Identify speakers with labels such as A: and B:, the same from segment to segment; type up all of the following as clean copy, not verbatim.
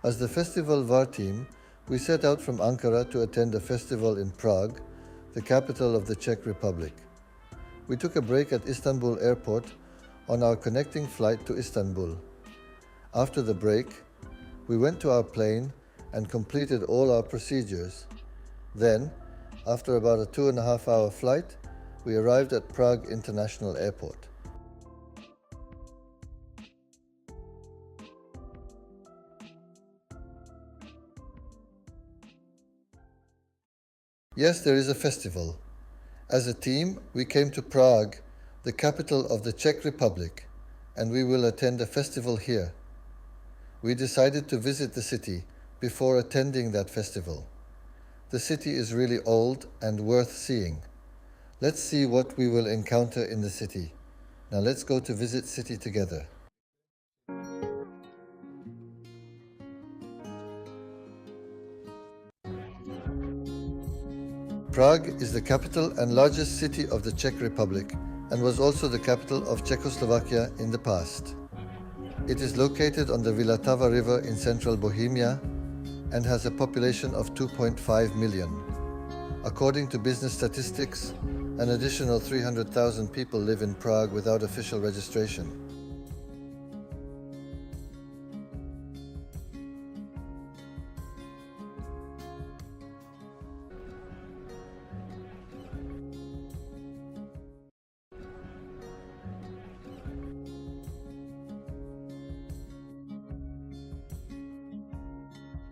A: As the Festival VAR team, we set out from Ankara to attend a festival in Prague, the capital of the Czech Republic. We took a break at Istanbul airport on our connecting flight to Istanbul. After the break, we went to our plane and completed all our procedures. Then, after about a 2.5-hour flight, we arrived at Prague International Airport. Yes, there is a festival. As a team, we came to Prague, the capital of the Czech Republic, and we will attend a festival here. We decided to visit the city before attending that festival. The city is really old and worth seeing. Let's see what we will encounter in the city. Now let's go to visit city together. Prague is the capital and largest city of the Czech Republic and was also the capital of Czechoslovakia in the past. It is located on the Vltava River in central Bohemia and has a population of 2.5 million. According to business statistics, an additional 300,000 people live in Prague without official registration.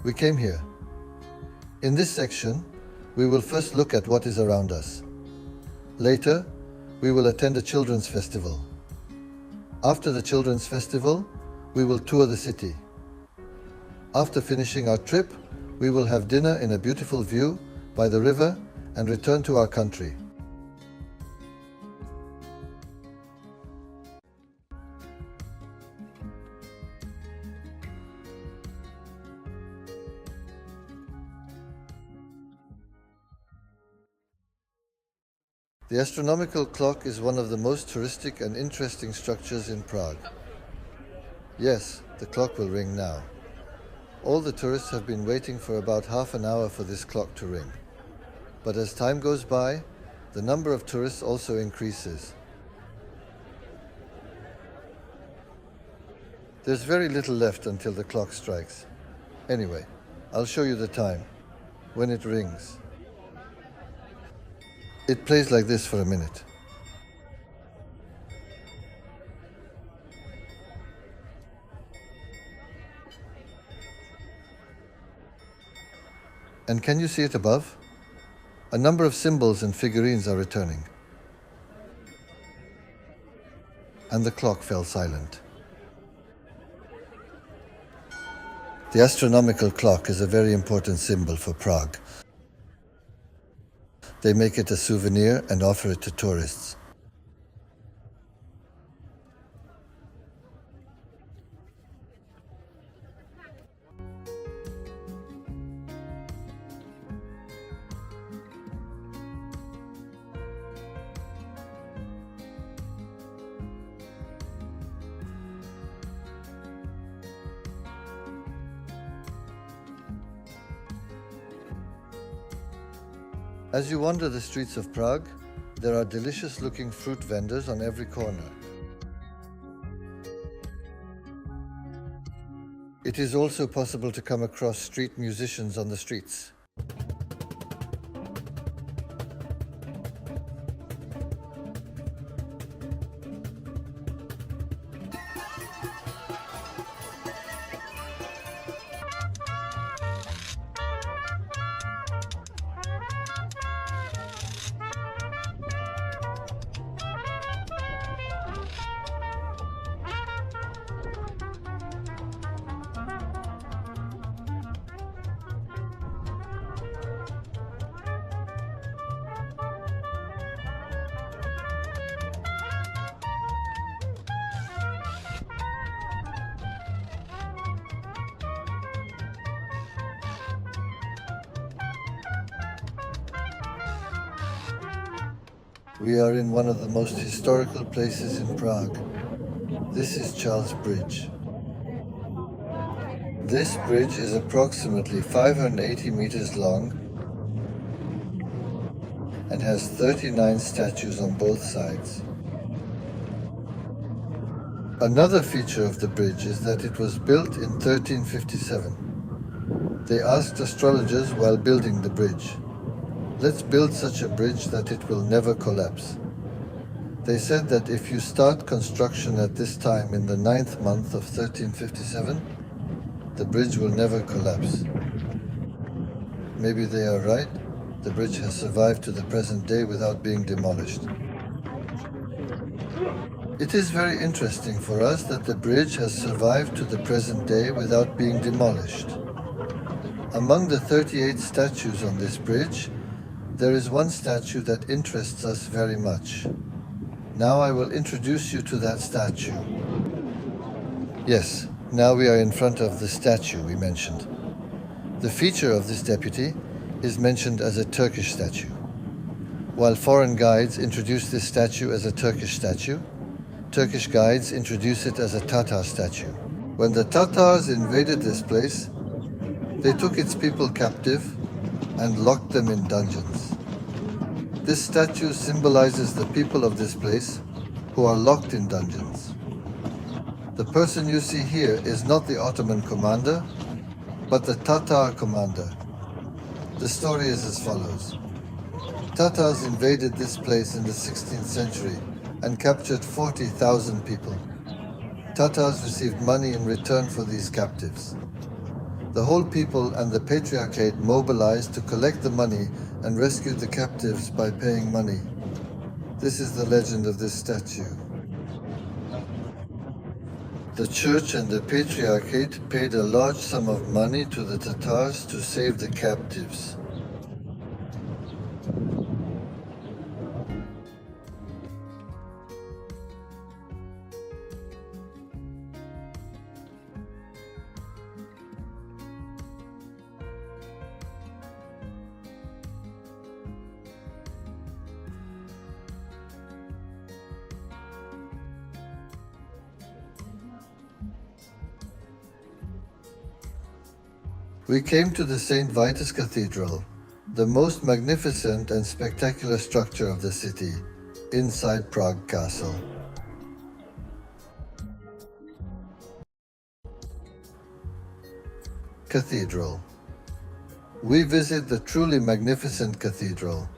A: We came here. In this section, we will first look at what is around us. Later, we will attend a children's festival. After the children's festival, we will tour the city. After finishing our trip, we will have dinner in a beautiful view by the river and return to our country. The Astronomical Clock is one of the most touristic and interesting structures in Prague. Yes, the clock will ring now. All the tourists have been waiting for about half an hour for this clock to ring. But as time goes by, the number of tourists also increases. There's very little left until the clock strikes. Anyway, I'll show you the time, when it rings. It plays like this for a minute. And can you see it above? A number of symbols and figurines are returning. And the clock fell silent. The astronomical clock is a very important symbol for Prague. They make it a souvenir and offer it to tourists. As you wander the streets of Prague, there are delicious-looking fruit vendors on every corner. It is also possible to come across street musicians on the streets. We are in one of the most historical places in Prague. This is Charles Bridge. This bridge is approximately 580 meters long and has 39 statues on both sides. Another feature of the bridge is that it was built in 1357. They asked astrologers while building the bridge, "Let's build such a bridge that it will never collapse." They said that if you start construction at this time in the 9th month of 1357, the bridge will never collapse. Maybe they are right. The bridge has survived to the present day without being demolished. It is very interesting for us that the bridge has survived to the present day without being demolished. Among the 38 statues on this bridge, there is one statue that interests us very much. Now I will introduce you to that statue. Yes, now we are in front of the statue we mentioned. The feature of this deputy is mentioned as a Turkish statue. While foreign guides introduce this statue as a Turkish statue, Turkish guides introduce it as a Tatar statue. When the Tatars invaded this place, they took its people captive and locked them in dungeons. This statue symbolizes the people of this place who are locked in dungeons. The person you see here is not the Ottoman commander, but the Tatar commander. The story is as follows. Tatars invaded this place in the 16th century and captured 40,000 people. Tatars received money in return for these captives. The whole people and the patriarchate mobilized to collect the money and rescued the captives by paying money. This is the legend of this statue. The church and the patriarchate paid a large sum of money to the Tatars to save the captives. We came to the St. Vitus Cathedral, the most magnificent and spectacular structure of the city, inside Prague Castle. Cathedral. We visit the truly magnificent cathedral.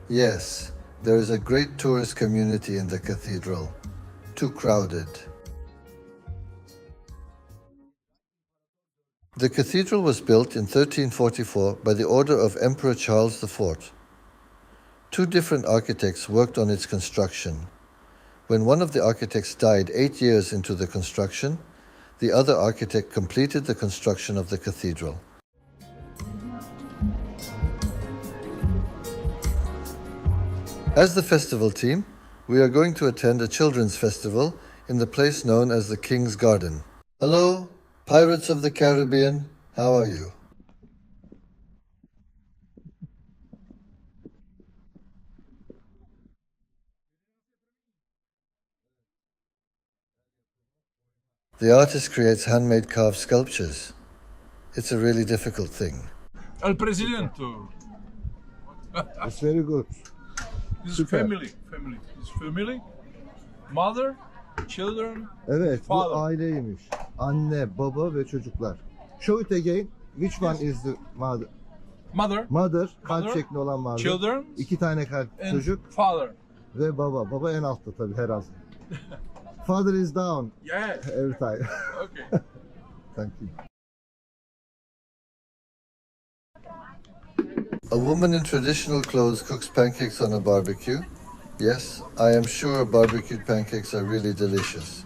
A: Yes, there is a great tourist community in the cathedral. Too crowded. The cathedral was built in 1344 by the order of Emperor Charles IV. Two different architects worked on its construction. When one of the architects died 8 years into the construction, the other architect completed the construction of the cathedral. As the festival team, we are going to attend a children's festival in the place known as the King's Garden. Hello, Pirates of the Caribbean, how are you? The artist creates handmade carved sculptures. It's a really difficult thing.
B: El Presidente.
C: It's very good.
B: This is
C: Super.
B: family. This family. Mother, children,
C: Evet, bu
B: father.
C: aileymiş. Anne, baba ve çocuklar. Show it again. Which one is the mother?
B: Mother,
C: Mother, kalp
B: Mother,
C: şekli olan vardı.
B: children,
C: 2 tane kalp
B: and
C: çocuk
B: father.
C: ve baba. Baba en altta tabii her az. Father is down
B: Yeah.
C: every time.
B: Okay.
C: Thank you.
A: A woman in traditional clothes cooks pancakes on a barbecue. Yes, I am sure barbecued pancakes are really delicious.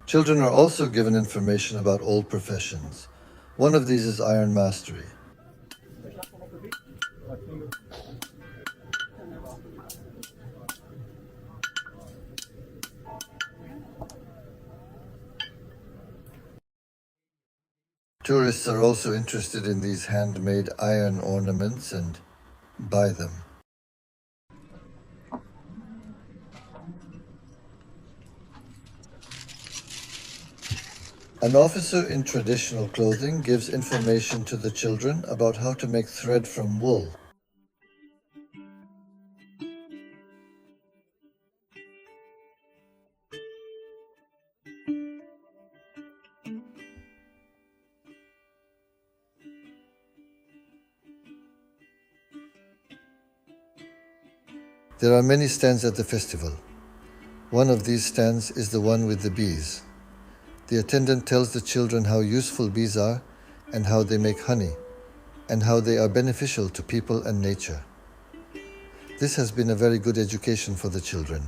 A: Children are also given information about old professions. One of these is iron mastery. Tourists are also interested in these handmade iron ornaments and buy them. An officer in traditional clothing gives information to the children about how to make thread from wool. There are many stands at the festival. One of these stands is the one with the bees. The attendant tells the children how useful bees are and how they make honey, and how they are beneficial to people and nature. This has been a very good education for the children.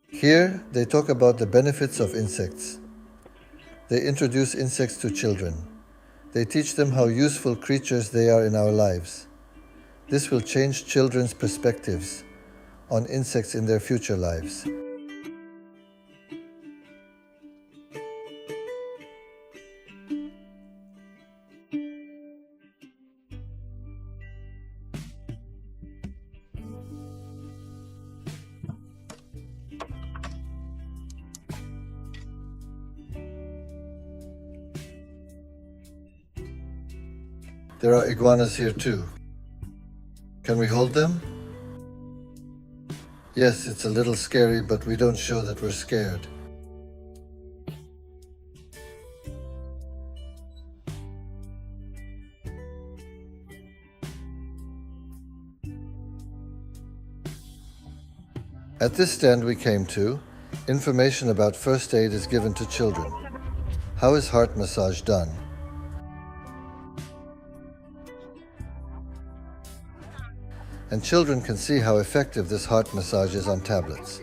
A: Here, they talk about the benefits of insects. They introduce insects to children. They teach them how useful creatures they are in our lives. This will change children's perspectives on insects in their future lives. There are iguanas here too. Can we hold them? Yes, it's a little scary, but we don't show that we're scared. At this stand we came to, information about first aid is given to children. How is heart massage done? And children can see how effective this heart massage is on tablets.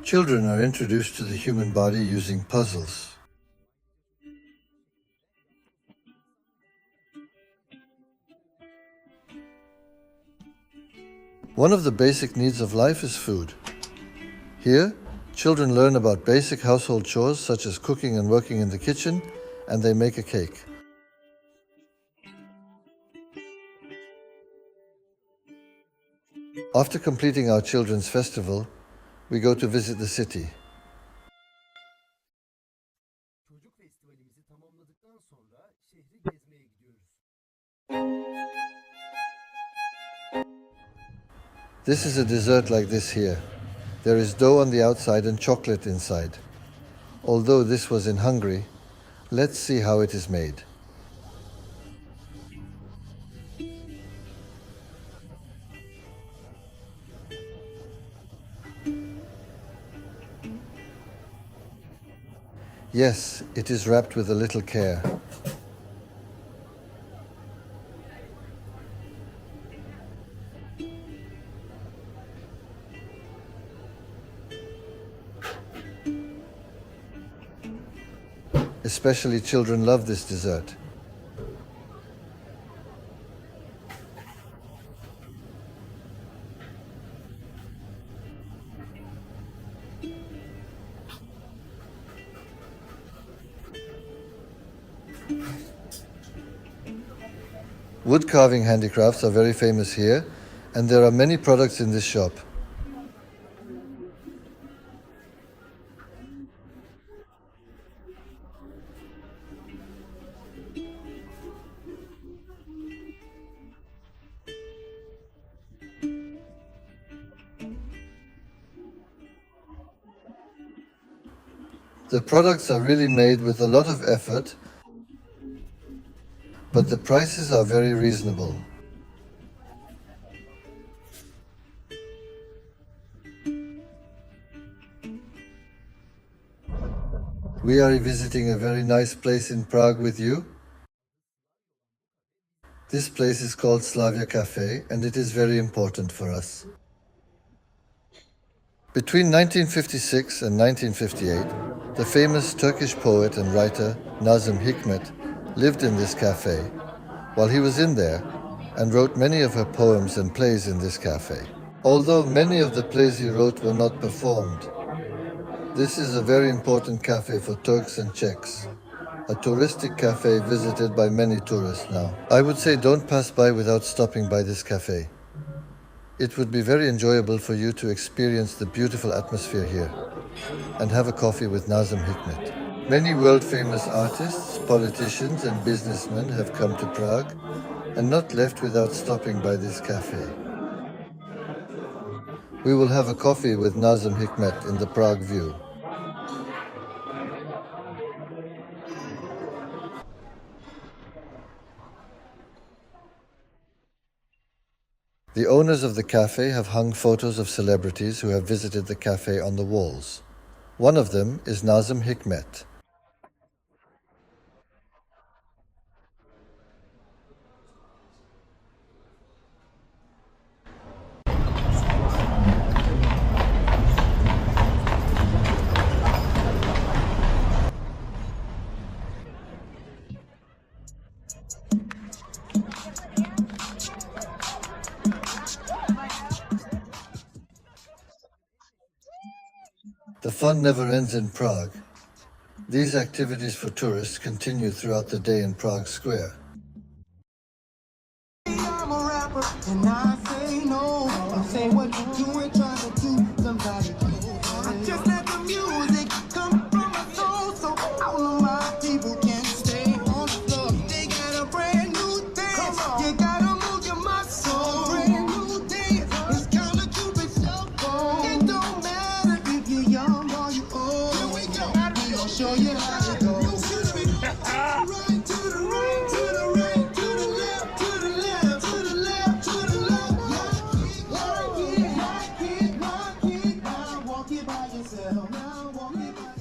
A: Children are introduced to the human body using puzzles. One of the basic needs of life is food. Here, children learn about basic household chores such as cooking and working in the kitchen, and they make a cake. After completing our children's festival, we go to visit the city.
D: Çocuk festivalimizi tamamladıktan sonra şehri gezmeye gidiyoruz.
A: This is a dessert like this here. There is dough on the outside and chocolate inside. Although this was in Hungary, let's see how it is made. Yes, it is wrapped with a little care. Especially children love this dessert. Wood carving handicrafts are very famous here, and there are many products in this shop. The products are really made with a lot of effort, but the prices are very reasonable. We are visiting a very nice place in Prague with you. This place is called Slavia Cafe, and it is very important for us. Between 1956 and 1958, the famous Turkish poet and writer Nazım Hikmet lived in this cafe while he was in there and wrote many of her poems and plays in this cafe. Although many of the plays he wrote were not performed, this is a very important cafe for Turks and Czechs, a touristic cafe visited by many tourists now. I would say don't pass by without stopping by this cafe. It would be very enjoyable for you to experience the beautiful atmosphere here and have a coffee with Nazım Hikmet. Many world-famous artists, politicians and businessmen have come to Prague and not left without stopping by this cafe. We will have a coffee with Nazım Hikmet in the Prague View. The owners of the cafe have hung photos of celebrities who have visited the cafe on the walls. One of them is Nazım Hikmet. The fun never ends in Prague. These activities for tourists continue throughout the day in Prague Square.
E: I'm a rapper and I say no. I'm saying what you doing, trying to do somebody. I just let the music come from my soul, so all of my people can stay on the floor. They got a brand new dance. You gotta move your muscles. Brand new dance. It's kinda Cupid shuffle. It don't matter if you're young or you old. Here we go. We gon' show you how it goes. Right to the right, to the right, to the left, to the left, to the left, to the left. Rock it, now walk it by yourself. Now walk it by yourself.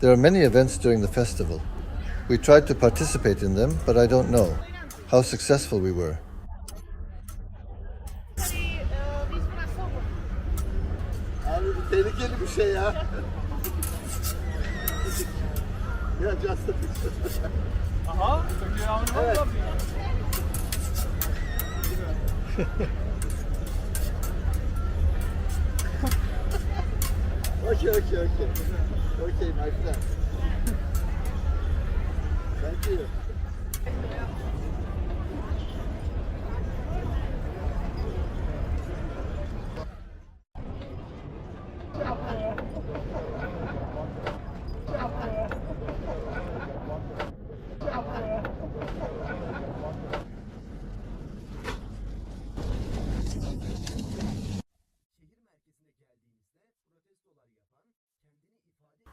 A: There are many events during the festival. We tried to participate in them, but I don't know how successful we were.
C: Abi bu tehlikeli bir şey ya. Ya just
B: Aha, takie mamy
C: Evet. Okay. Okay, my friend. Thank you.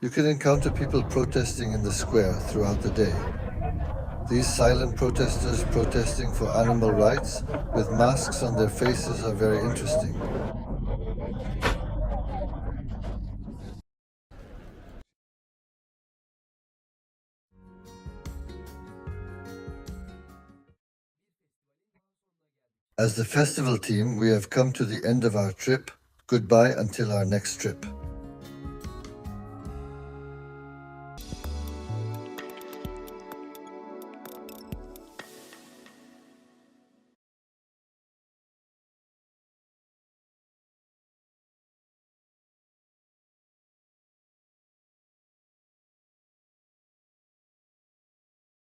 A: You can encounter people protesting in the square throughout the day. These silent protesters protesting for animal rights with masks on their faces are very interesting. As the festival team, we have come to the end of our trip. Goodbye until our next trip.